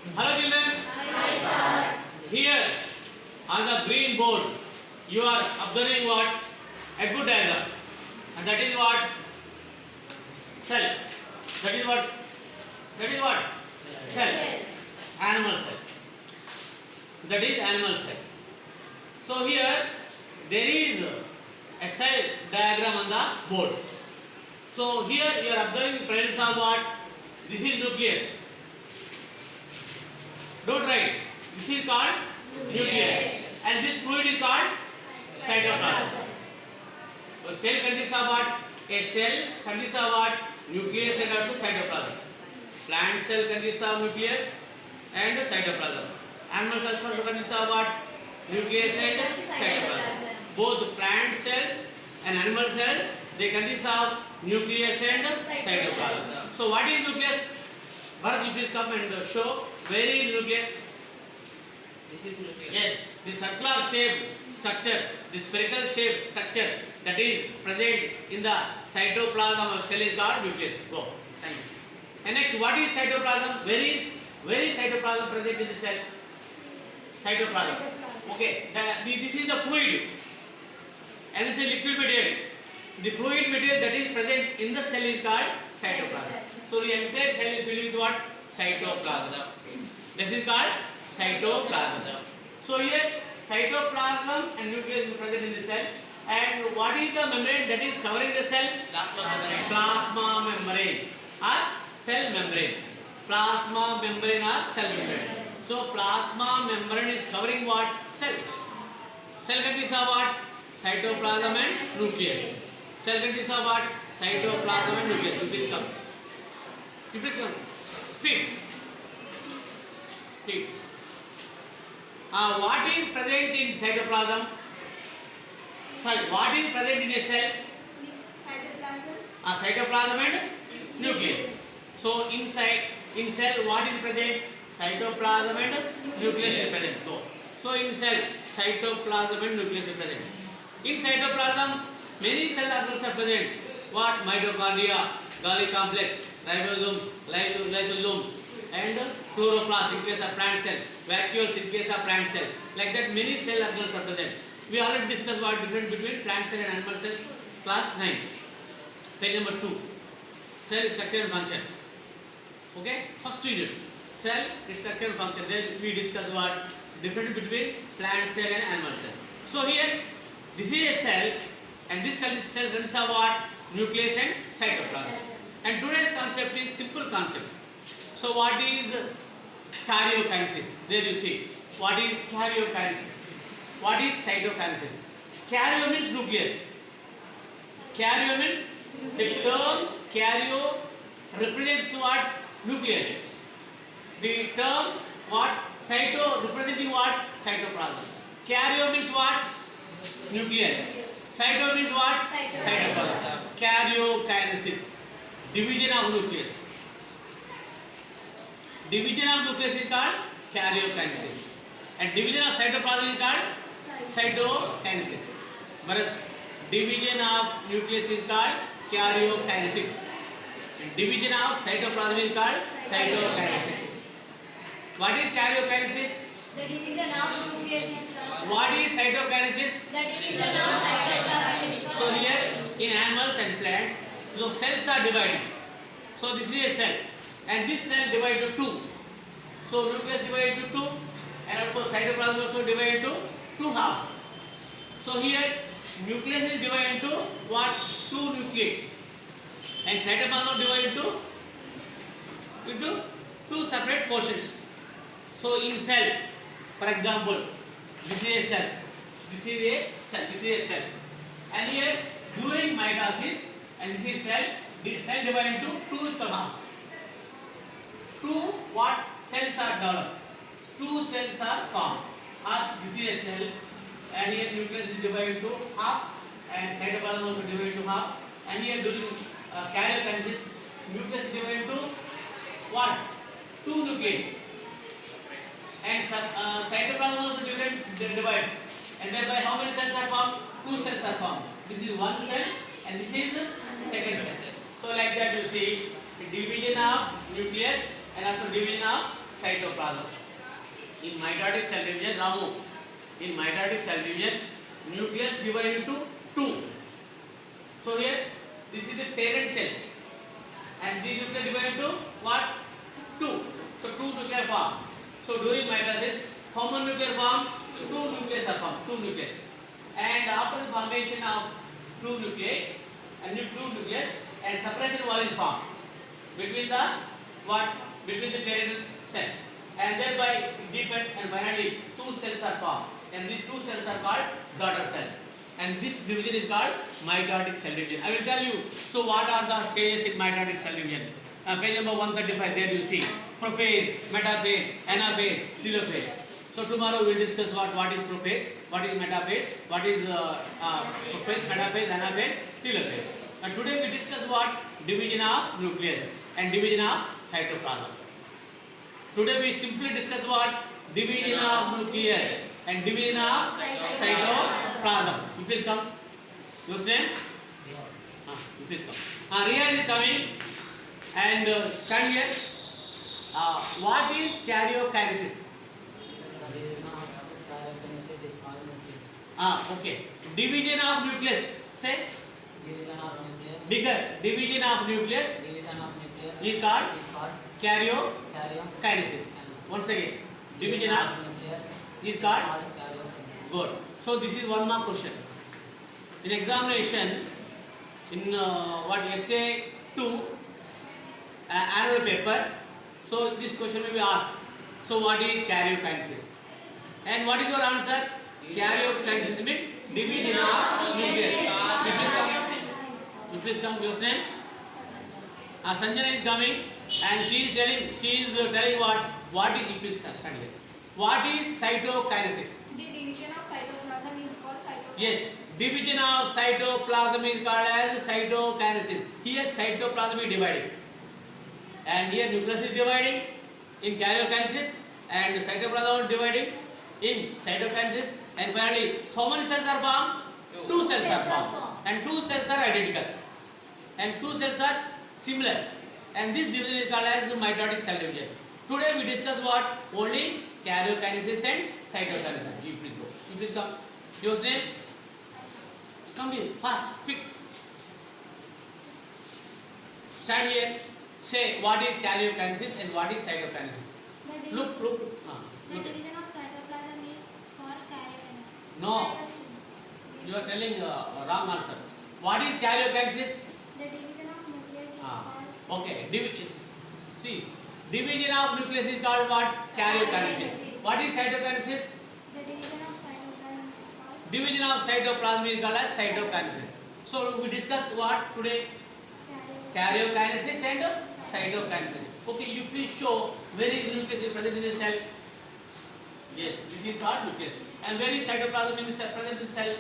Hello children. Hi, sir. Here on the green board you are observing what? A good diagram. And that is what? Cell. That is what? That is what? Cell. Animal cell. That is animal cell. So here there is a cell diagram on the board. So here you are observing the presence of what? This is nucleus. Don't write. This is called nucleus. And this fluid is called cytoplasm. So cell consists of what? A cell consists of what? Nucleus and also cytoplasm. Plant cell consists of nucleus and cytoplasm. Animal cells also consists of what? Nucleus and cytoplasm. Both plant cells and animal cells, they consist of nucleus and cytoplasm. So what is nucleus? Bharat, you please come and show where is nucleus. This is nucleus. Yes, the circular shape structure, the spherical shape structure that is present in the cytoplasm of cell is called nucleus. Go. Thank you. And next, what is cytoplasm? Where is cytoplasm present in the cell? Cytoplasm. Okay. This is the fluid, and this is liquid material. The fluid material that is present in the cell is called cytoplasm. So the entire cell is filled with what? Cytoplasm. This is called cytoplasm. So here cytoplasm and nucleus is present in the cell. And what is the membrane that is covering the cell? Plasma membrane or cell membrane. Plasma membrane or cell membrane. So plasma membrane is covering what? Cell. Cell consists of what? Cytoplasm and nucleus. Cell consists of what? Cytoplasm and nucleus. You please come. You please come. Speed. Speed. What is present in cytoplasm? Sorry, what is present in a cell? Cytoplasm and nucleus. So in cell what is present? Cytoplasm and nucleus is present. So in cell cytoplasm and nucleus is present. In cytoplasm many cell organelles are present. What? Mitochondria, Golgi complex, lysosomes and chloroplast in case of plant cell, vacuoles in case of plant cell. Like that many cell organelles are present. We already discussed what difference between plant cell and animal cell, class 9. Page number 2. Cell structure and function. Okay? First we did cell structure and function. Then we discussed what difference between plant cell and animal cell. So here this is a cell and this cell consists of what? Nucleus and cytoplasm. And today's concept is simple concept. So what is karyokinesis? There you see. What is karyokinesis? What is cytokinesis? Karyo means nucleus. Karyo means the term karyo represents what? Nucleus. The term what? Cyto representing what? Cytoplasm. Karyo means what? Nucleus. Cyto means what? Cytoplasm. Karyokinesis. Division of nucleus. Division of nucleus is called karyokinesis. And division of cytoplasm is called cytokinesis. But division of nucleus is called karyokinesis. And division of cytoplasm is called cytokinesis. What is karyokinesis? The division of nucleus. What is cytokinesis? The division of cytoplasm. So here in animals and plants, so cells are divided. So this is a cell, and this cell divided to two. So nucleus divided to two, and also cytoplasm also divided to two halves. So here nucleus is divided into what? Two nuclei, and cytoplasm divided into two separate portions. So in cell, for example, this is a cell, this is a cell, this is a cell, and here during mitosis, and this is cell, the cell divided into two equal halves. Two what? Cells are developed. Two cells are formed. This is a cell, and here nucleus is divided into half, and cytoplasm also divided into half, and here during karyokinesis, nucleus is divided into what? Two nuclei, and cytoplasm also divided, and thereby how many cells are formed? Two cells are formed. This is one cell, and this is the second cell. So like that you see division of nucleus and also division of cytoplasm. In mitotic cell division, Ramu, in mitotic cell division, nucleus divided into two. So here, this is the parent cell, and the nucleus divided into what? Two. So two nuclei form. So during mitosis, how many nuclei form? Two nucleus are formed. Two nucleus. And after the formation of two nuclei, and separation wall is formed between the what? Between the parent cell, and thereby it deepens, and finally two cells are formed, and these two cells are called daughter cells, and this division is called mitotic cell division. I will tell you. So what are the stages in mitotic cell division? Page number 135. There you see prophase, metaphase, anaphase, telophase. So tomorrow we will discuss what is prophase, what is metaphase, what is prophase, metaphase, anaphase, telophase. And today we discuss what? Division of nucleus and division of cytoplasm. Today we simply discuss what? Division of nucleus and division of cytoplasm. You please come. Your friend? You please come. Riya is coming and stand here. What is karyokinesis? Okay. Division of nucleus. Say. Division of nucleus. Bigger. Division of nucleus Division of nucleus is called is called karyokinesis. karyokinesis. Once again. Division of nucleus is called karyokinesis. good. So this is one more question. In examination, in what essay 2 annual paper, so this question will be asked. So what is karyokinesis? And what is your answer? Karyokinesis means division of nucleus. You please come, your name? Sanjana is coming and she is telling what is, please stand here. What is cytokinesis? The division of cytoplasm is called cytokinesis. Yes, division of cytoplasm is called as cytokinesis. Here cytoplasm is dividing, and here nucleus is dividing in karyokinesis, and cytoplasm is dividing in cytokinesis, and finally how many cells are formed? Two cells are formed, and two cells are identical, and two cells are similar, and this division is called as mitotic cell division. Today we discuss what? Only karyokinesis and cytokinesis. You please go. You please come. Your name? Come here, fast, quick. Stand here. Say what is karyokinesis and what is cytokinesis. Look. The Look at. division of cytoplasm is called karyokinesis. No. You are telling wrong answer. What is karyokinesis? The division of nucleus is Ah, called okay. See, division of nucleus is called what? Karyokinesis. What is cytokinesis? the division of cytoplasm is called Division of cytoplasm is called as cytokinesis. So we discuss what today? Karyokinesis and cytokinesis. Okay, you please show where is nucleus is present in the cell. Yes, this is called nucleus. And where is cytoplasm in the cell, present in the cell?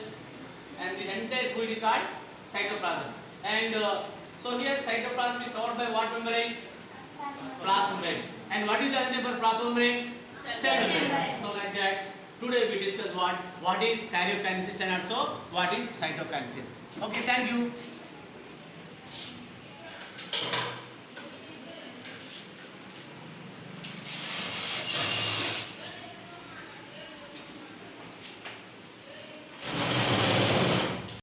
And the entire fluid is called cytoplasm. And so here cytoplasm is covered by what membrane? Plasma membrane. And what is the other name for plasma membrane? Cell membrane. So like that, today we discuss what is karyokinesis and also what is cytokinesis. Okay, thank you.